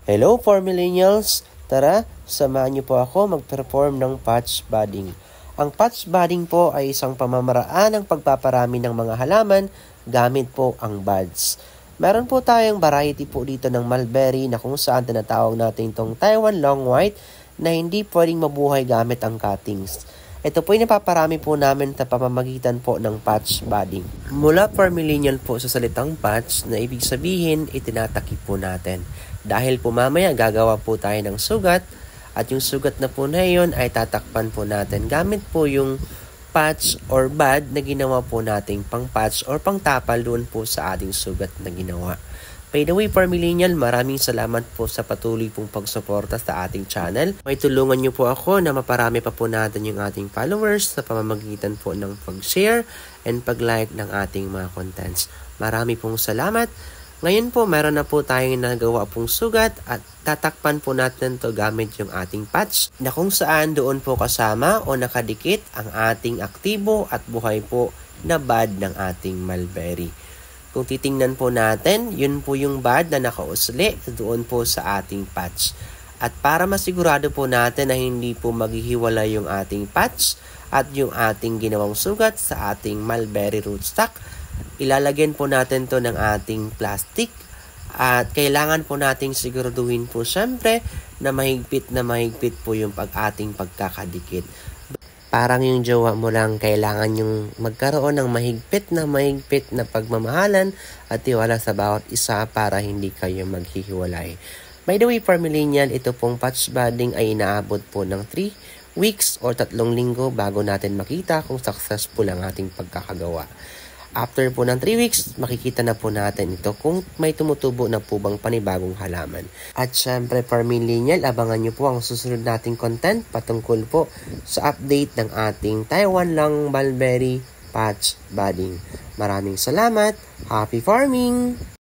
Hello for millennials! Tara, samahan niyo po ako mag-perform ng patch budding. Ang patch budding po ay isang pamamaraan ng pagpaparami ng mga halaman gamit po ang buds. Meron po tayong variety po dito ng mulberry na kung saan tinatawag natin itong Taiwan Long White na hindi pwedeng mabuhay gamit ang cuttings. Ito po ay napaparami po namin sa pamamagitan po ng patch budding. Mula for millennial po sa salitang patch na ibig sabihin itinatakip po natin. Dahil po mamaya gagawa po tayo ng sugat at yung sugat na po na yun ay tatakpan po natin gamit po yung patch or bud na ginawa po nating pang patch or pang tapal doon po sa ating sugat na ginawa. By the way, for millennial, maraming salamat po sa patuloy pong pagsuporta sa ating channel. May tulungan niyo po ako na maparami pa po natin yung ating followers sa pamamagitan po ng pag-share and pag-like ng ating mga contents. Marami pong salamat. Ngayon po, meron na po tayong nagawa pong sugat at tatakpan po natin to gamit yung ating patch na kung saan doon po kasama o nakadikit ang ating aktibo at buhay po na bud ng ating mulberry. Kung titingnan po natin, yun po yung bud na nakausli doon po sa ating patch. At para masigurado po natin na hindi po maghihiwala yung ating patch at yung ating ginawang sugat sa ating mulberry rootstock, ilalagyan po natin to ng ating plastic at kailangan po nating siguraduhin po syempre na mahigpit po yung ating pagkakadikit. Parang yung jowa mo lang kailangan yung magkaroon ng mahigpit na pagmamahalan at tiwala sa bawat isa para hindi kayo maghihiwalay. By the way, for millennial, ito pong patch budding ay inaabot po ng 3 weeks or 3 linggo bago natin makita kung successful ang ating pagkakagawa. After po ng 3 weeks, makikita na po natin ito kung may tumutubo na po bang panibagong halaman. At syempre, for millennial, abangan nyo po ang susunod nating content patungkol po sa update ng ating Taiwan Long Mulberry Patch Budding. Maraming salamat! Happy farming!